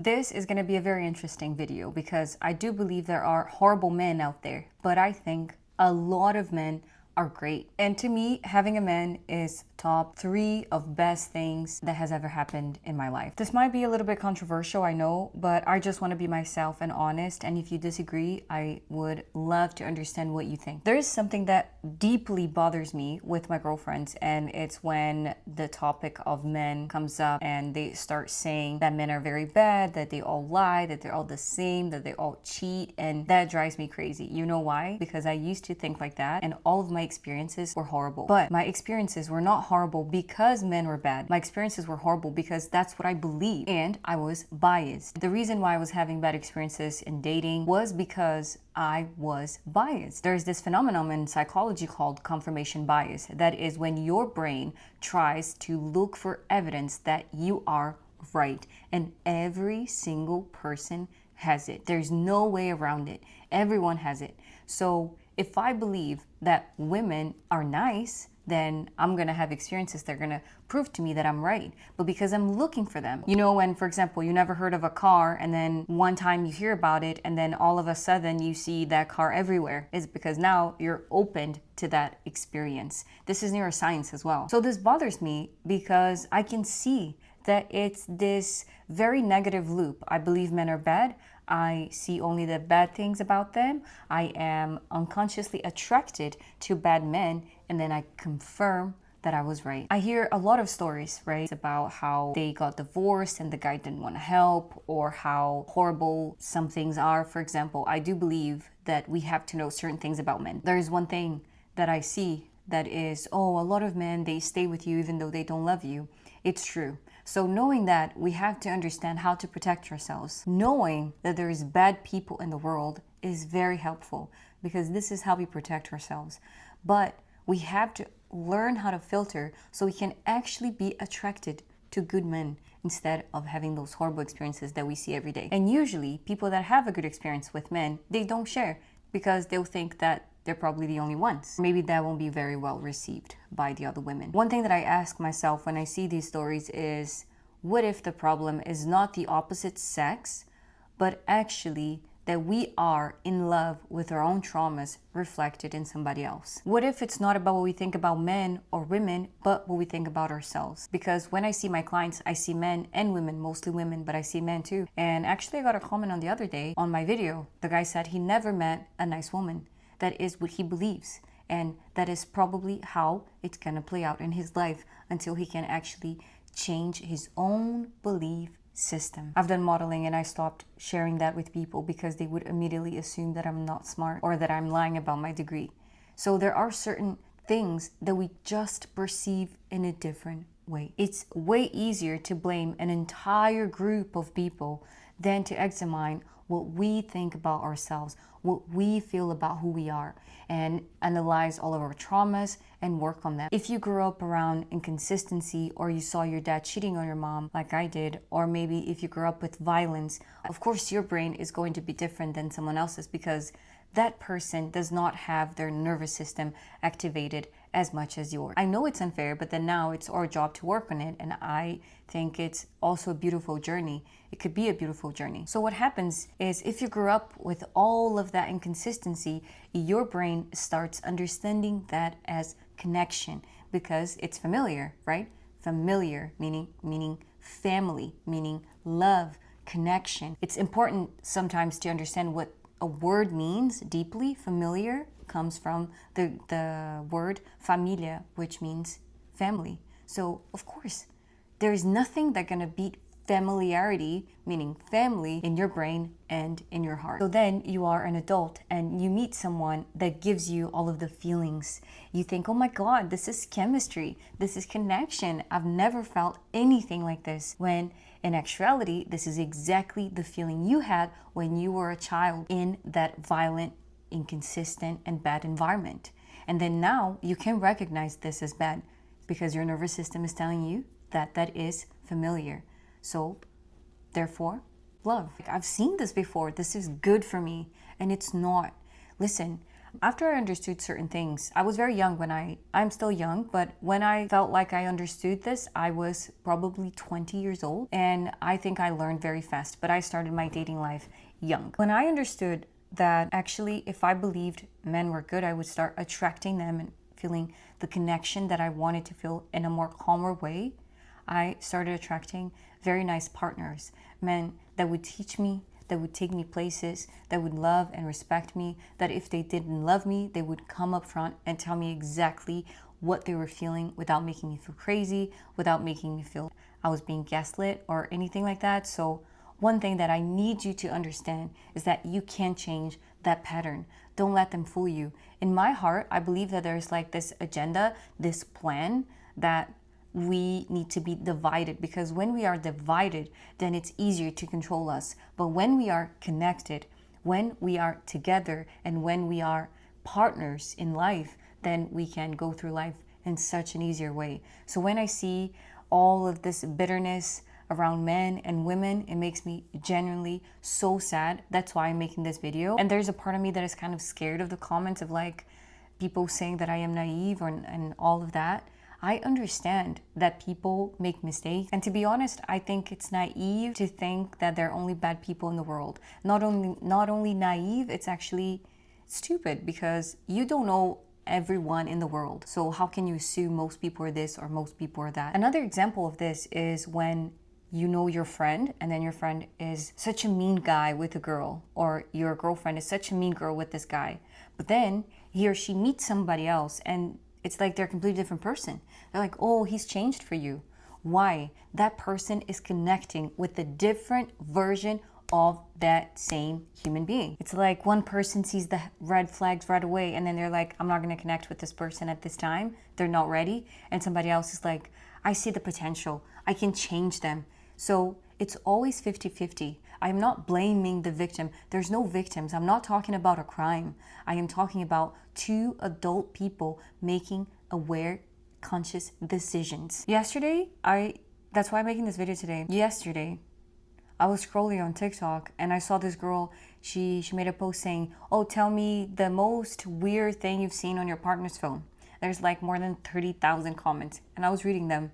This is going to be a very interesting video because I do believe there are horrible men out there, but I think a lot of men are great. And to me, having a man is top 3 of best things that has ever happened in my life. This might be a little bit controversial, I know, but I just want to be myself and honest. And if you disagree, I would love to understand what you think. There is something that deeply bothers me with my girlfriends, and it's when the topic of men comes up and they start saying that men are very bad, that they all lie, that they're all the same, that they all cheat, and that drives me crazy. You know why? Because I used to think like that, and all of my experiences were horrible. But my experiences were not horrible because men were bad. My experiences were horrible because that's what I believe, and I was biased. The reason why I was having bad experiences in dating was because I was biased. There's this phenomenon in psychology called confirmation bias. That is when your brain tries to look for evidence that you are right, and every single person has it. There's no way around it. Everyone has it. So if I believe that women are nice, then I'm gonna have experiences that are gonna prove to me that I'm right. But because I'm looking for them. You know, when, for example, you never heard of a car and then one time you hear about it and then all of a sudden you see that car everywhere, is because now you're opened to that experience. This is neuroscience as well. So this bothers me because I can see that it's this very negative loop. I believe men are bad. I see only the bad things about them. I am unconsciously attracted to bad men, and then I confirm that I was right. I hear a lot of stories, right, about how they got divorced and the guy didn't want to help, or how horrible some things are. For example, I do believe that we have to know certain things about men. There is one thing that I see that is, oh, a lot of men, they stay with you even though they don't love you. It's true. So knowing that, we have to understand how to protect ourselves. Knowing that there is bad people in the world is very helpful because this is how we protect ourselves. But we have to learn how to filter so we can actually be attracted to good men instead of having those horrible experiences that we see every day. And usually people that have a good experience with men, they don't share because they'll think that they're probably the only ones. Maybe that won't be very well received by the other women. One thing that I ask myself when I see these stories is, what if the problem is not the opposite sex, but actually that we are in love with our own traumas reflected in somebody else? What if it's not about what we think about men or women, but what we think about ourselves? Because when I see my clients, I see men and women, mostly women, but I see men too. And actually I got a comment on the other day on my video. The guy said he never met a nice woman. That is what he believes. And that is probably how it's gonna play out in his life until he can actually change his own belief system. I've done modeling and I stopped sharing that with people because they would immediately assume that I'm not smart or that I'm lying about my degree. So there are certain things that we just perceive in a different way. It's way easier to blame an entire group of people than to examine what we think about ourselves, what we feel about who we are, and analyze all of our traumas and work on them. If you grew up around inconsistency, or you saw your dad cheating on your mom like I did, or maybe if you grew up with violence, of course your brain is going to be different than someone else's because that person does not have their nervous system activated as much as yours. I know it's unfair, but then now it's our job to work on it, and I think it's also a beautiful journey. It could be a beautiful journey. So what happens is if you grew up with all of that inconsistency, your brain starts understanding that as connection because it's familiar, right? Familiar meaning family, meaning love, connection. It's important sometimes to understand what a word means deeply. Familiar comes from the word familia, which means family. So of course, there is nothing that's gonna beat familiarity, meaning family, in your brain and in your heart. So then you are an adult and you meet someone that gives you all of the feelings. You think, oh my God, this is chemistry. This is connection. I've never felt anything like this. When in actuality, this is exactly the feeling you had when you were a child in that violent, inconsistent, and bad environment. And then now you can recognize this as bad because your nervous system is telling you that that is familiar. So therefore, love. I've seen this before. This is good for me. And it's not. Listen, After I understood certain things, I was very young I'm still young, but when I felt like I understood this, I was probably 20 years old. And I think I learned very fast, but I started my dating life young. When I understood that actually, if I believed men were good, I would start attracting them and feeling the connection that I wanted to feel in a more calmer way, I started attracting very nice partners, men that would teach me, that would take me places, that would love and respect me, that if they didn't love me, they would come up front and tell me exactly what they were feeling without making me feel crazy, without making me feel I was being gaslit or anything like that. So one thing that I need you to understand is that you can change that pattern. Don't let them fool you. In my heart, I believe that there's like this agenda, this plan that we need to be divided, because when we are divided, then it's easier to control us. But when we are connected, when we are together, and when we are partners in life, then we can go through life in such an easier way. So when I see all of this bitterness around men and women, it makes me genuinely so sad. That's why I'm making this video. And there's a part of me that is kind of scared of the comments of like people saying that I am naive and all of that. I understand that people make mistakes. And to be honest, I think it's naive to think that there are only bad people in the world. Not only naive, it's actually stupid, because you don't know everyone in the world. So how can you assume most people are this or most people are that? Another example of this is when you know your friend, and then your friend is such a mean guy with a girl, or your girlfriend is such a mean girl with this guy. But then he or she meets somebody else and it's like they're a completely different person. They're like, oh, he's changed for you. Why? That person is connecting with a different version of that same human being. It's like one person sees the red flags right away and then they're like, I'm not going to connect with this person at this time. They're not ready. And somebody else is like, I see the potential. I can change them. So it's always 50-50. I'm not blaming the victim. There's no victims. I'm not talking about a crime. I am talking about two adult people making aware, conscious decisions. That's why I'm making this video today. Yesterday, I was scrolling on TikTok and I saw this girl, she made a post saying, oh, tell me the most weird thing you've seen on your partner's phone. There's like more than 30,000 comments and I was reading them.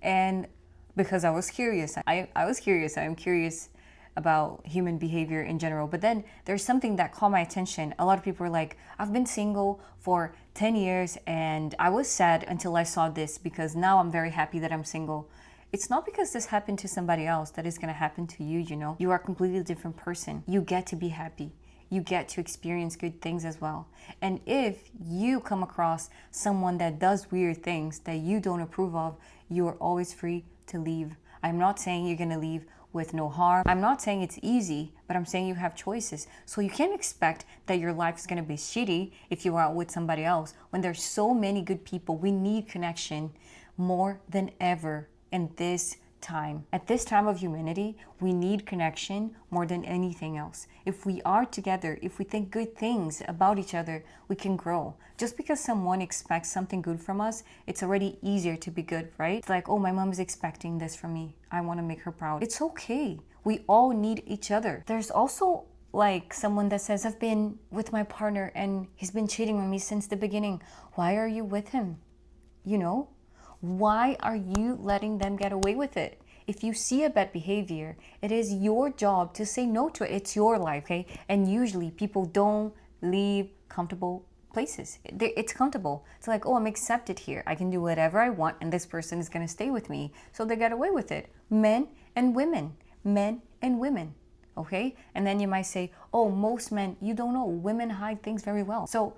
And because I was curious, I'm curious about human behavior in general. But then there's something that caught my attention. A lot of people are like, I've been single for 10 years and I was sad until I saw this, because now I'm very happy that I'm single. It's not because this happened to somebody else that is going to happen to you, you know. You are a completely different person. You get to be happy. You get to experience good things as well. And if you come across someone that does weird things that you don't approve of, you are always free to leave. I'm not saying you're going to leave with no harm. I'm not saying it's easy, but I'm saying you have choices. So you can't expect that your life is going to be shitty if you are out with somebody else when there's so many good people. We need connection more than ever in this time. At this time of humanity, we need connection more than anything else. If we are together, if we think good things about each other, we can grow. Just because someone expects something good from us, it's already easier to be good, right? It's like, oh, my mom is expecting this from me. I want to make her proud. It's okay. We all need each other. There's also like someone that says, I've been with my partner and he's been cheating on me since the beginning. Why are you with him? You know? Why are you letting them get away with it? If you see a bad behavior, it is your job to say no to it. It's your life, okay? And usually people don't leave comfortable places. It's comfortable. It's like, oh, I'm accepted here. I can do whatever I want and this person is going to stay with me. So they get away with it. Men and women. Men and women. Okay? And then you might say, oh, most men, you don't know. Women hide things very well. So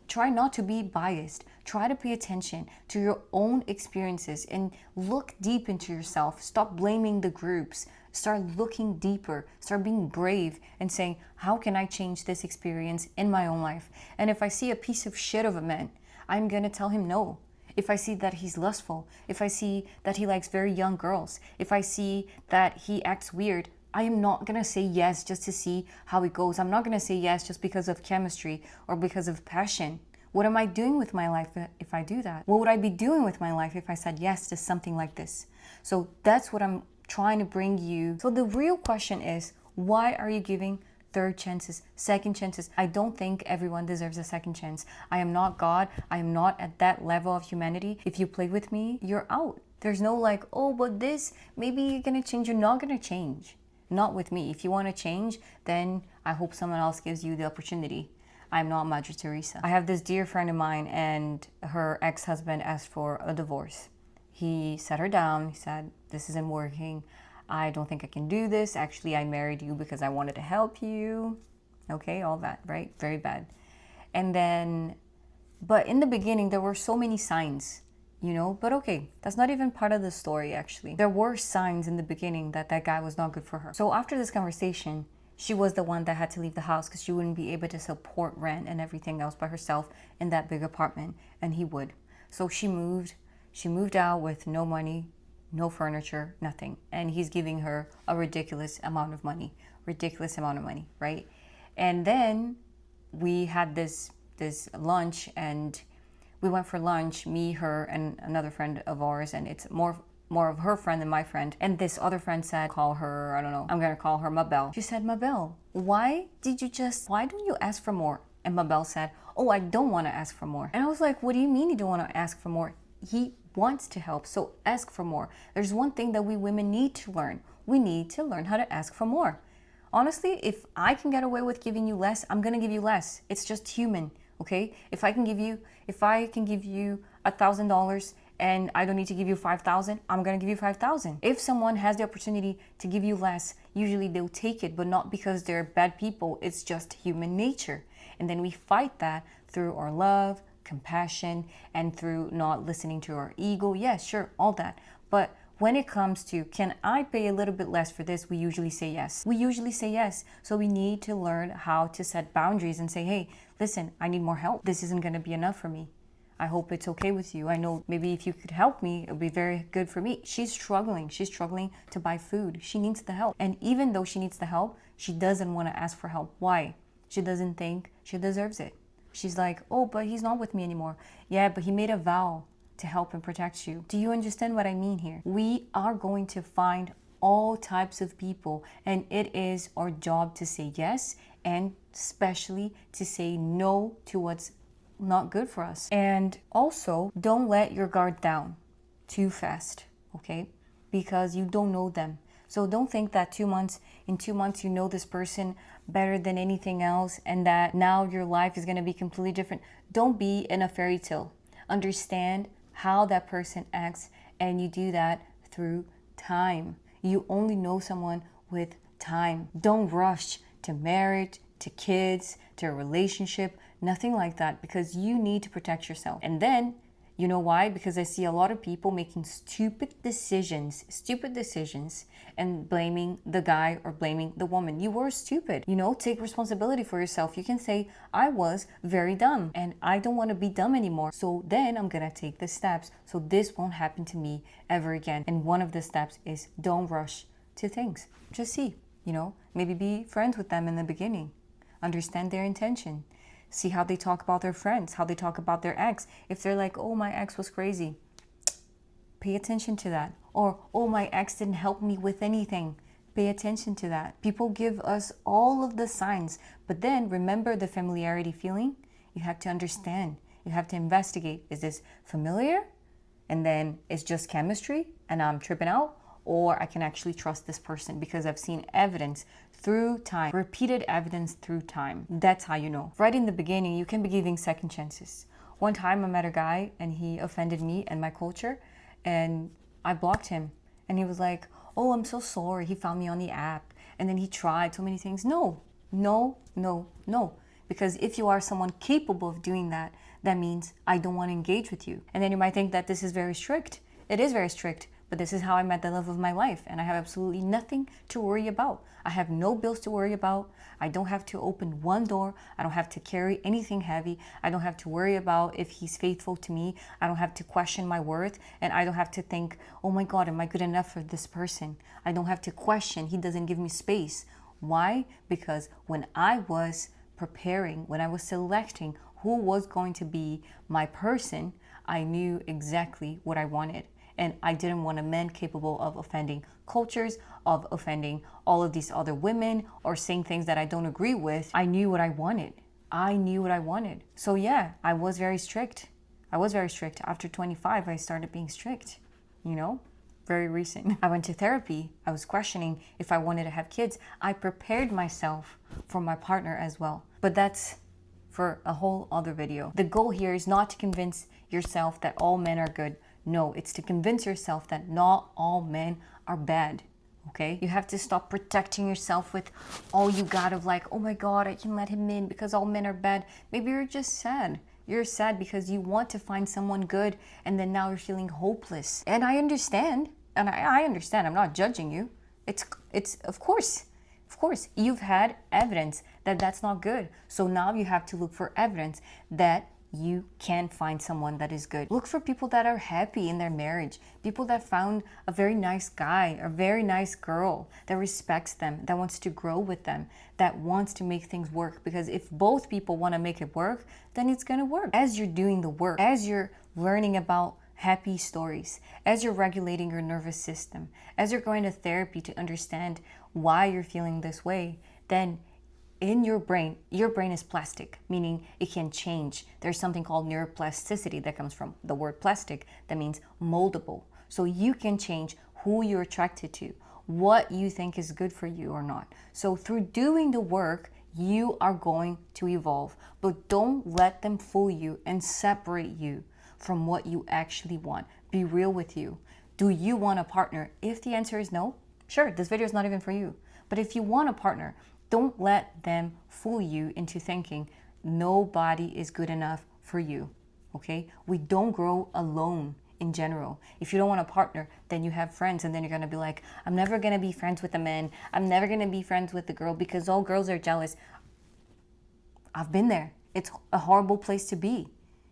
try not to be biased. Try to pay attention to your own experiences and look deep into yourself. Stop blaming the groups. Start looking deeper. Start being brave and saying, how can I change this experience in my own life? And if I see a piece of shit of a man, I'm gonna tell him no. If I see that he's lustful, if I see that he likes very young girls, if I see that he acts weird, I am not going to say yes just to see how it goes. I'm not going to say yes just because of chemistry or because of passion. What am I doing with my life if I do that? What would I be doing with my life if I said yes to something like this? So that's what I'm trying to bring you. So the real question is, why are you giving third chances, second chances. I don't think everyone deserves a second chance. I am not God. I am not at that level of humanity. If you play with me, you're out. There's no like, oh, but this, maybe you're gonna change. You're not gonna change. Not with me. If you want to change, then I hope someone else gives you the opportunity. I'm not Madre Teresa. I have this dear friend of mine, and her ex-husband asked for a divorce. He sat her down. He said, this isn't working. I don't think I can do this. Actually, I married you because I wanted to help you. Okay, all that, right? Very bad. And then, but in the beginning, there were so many signs, you know, but okay, that's not even part of the story, actually. There were signs in the beginning that that guy was not good for her. So after this conversation, she was the one that had to leave the house because she wouldn't be able to support rent and everything else by herself in that big apartment, and he would. So she moved out with no money, no furniture, nothing. And he's giving her a ridiculous amount of money, right? And then we had this lunch, and we went for lunch, me, her, and another friend of ours, and it's more of her friend than my friend. And this other friend said, call her, I don't know, I'm gonna call her Mabel. She said, Mabel, why don't you ask for more? And Mabel said, oh, I don't want to ask for more. And I was like, what do you mean you don't want to ask for more? He wants to help, so ask for more. There's one thing that we women need to learn. We need to learn how to ask for more. Honestly, if I can get away with giving you less, I'm gonna give you less. It's just human, okay? If I can give you $1,000 and I don't need to give you 5,000, I'm gonna give you 5,000. If someone has the opportunity to give you less, usually they'll take it, but not because they're bad people. It's just human nature. And then we fight that through our love, compassion, and through not listening to our ego. Yes, sure, all that. But when it comes to, can I pay a little bit less for this? We usually say yes. So we need to learn how to set boundaries and say, hey, listen, I need more help. This isn't gonna be enough for me. I hope it's okay with you. I know maybe if you could help me, it would be very good for me. She's struggling to buy food. She needs the help. And even though she needs the help, she doesn't want to ask for help. Why? She doesn't think she deserves it. She's like, oh, but he's not with me anymore. Yeah, but he made a vow to help and protect you. Do you understand what I mean here? We are going to find all types of people, and it is our job to say yes, and especially to say no to what's not good for us. And also, don't let your guard down too fast, okay? Because you don't know them. So don't think that in 2 months you know this person better than anything else, and that now your life is going to be completely different. Don't be in a fairy tale. Understand how that person acts, and you do that through time. You only know someone with time. Don't rush to marriage, to kids, to a relationship, nothing like that, because you need to protect yourself. And then, you know why? Because I see a lot of people making stupid decisions, and blaming the guy or blaming the woman. You were stupid. You know, take responsibility for yourself. You can say, I was very dumb and I don't want to be dumb anymore. So then I'm going to take the steps so this won't happen to me ever again. And one of the steps is don't rush to things. Just see, you know, maybe be friends with them in the beginning. Understand their intention. See how they talk about their friends, how they talk about their ex. If they're like, oh, my ex was crazy, pay attention to that. Or, oh, my ex didn't help me with anything. Pay attention to that. People give us all of the signs, but then remember the familiarity feeling. You have to understand. You have to investigate. Is this familiar? And then it's just chemistry and I'm tripping out? Or I can actually trust this person because I've seen evidence through time, repeated evidence through time. That's how you know. Right in the beginning, you can be giving second chances. One time I met a guy and he offended me and my culture, and I blocked him. And he was like, oh, I'm so sorry. He found me on the app. And then he tried so many things. No. Because if you are someone capable of doing that, that means I don't want to engage with you. And then you might think that this is very strict. It is very strict. But this is how I met the love of my life, and I have absolutely nothing to worry about. I have no bills to worry about. I don't have to open one door. I don't have to carry anything heavy. I don't have to worry about if he's faithful to me. I don't have to question my worth, and I don't have to think, oh my God, am I good enough for this person? I don't have to question. He doesn't give me space. Why? Because when I was preparing, when I was selecting who was going to be my person, I knew exactly what I wanted. And I didn't want a man capable of offending cultures, of offending all of these other women or saying things that I don't agree with. I knew what I wanted. So yeah, I was very strict. After 25, I started being strict, you know, very recent. I went to therapy. I was questioning if I wanted to have kids. I prepared myself for my partner as well. But that's for a whole other video. The goal here is not to convince yourself that all men are good. No, it's to convince yourself that not all men are bad. Okay? You have to stop protecting yourself with all you got of like, oh my God, I can let him in because all men are bad. Maybe you're just sad. You're sad because you want to find someone good and then now you're feeling hopeless. And I understand. And I understand. I'm not judging you. It's of course, you've had evidence that that's not good. So now you have to look for evidence that you can find someone that is good. Look for people that are happy in their marriage, people that found a very nice guy, a very nice girl that respects them, that wants to grow with them, that wants to make things work. Because if both people want to make it work, then it's going to work. As you're doing the work, as you're learning about happy stories, as you're regulating your nervous system, as you're going to therapy to understand why you're feeling this way, then in your brain is plastic, meaning it can change. There's something called neuroplasticity that comes from the word plastic, that means moldable. So you can change who you're attracted to, what you think is good for you or not. So through doing the work, you are going to evolve, but don't let them fool you and separate you from what you actually want. Be real with you. Do you want a partner? If the answer is no, sure, this video is not even for you. But if you want a partner, don't let them fool you into thinking nobody is good enough for you, okay? We don't grow alone in general. If you don't want a partner, then you have friends, and then you're gonna be like, I'm never gonna be friends with a man. I'm never gonna be friends with the girl because all girls are jealous. I've been there. It's a horrible place to be.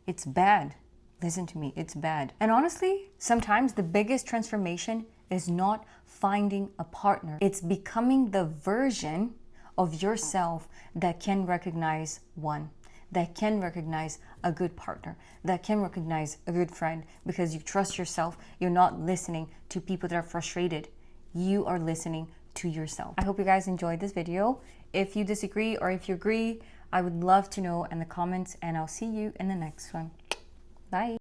It's bad. Listen to me, it's bad. And honestly, sometimes the biggest transformation is not finding a partner. It's becoming the version of yourself that can recognize one, that can recognize a good partner, that can recognize a good friend, because you trust yourself. You're not listening to people that are frustrated. You are listening to yourself. I hope you guys enjoyed this video. If you disagree or if you agree, I would love to know in the comments, and I'll see you in the next one. Bye.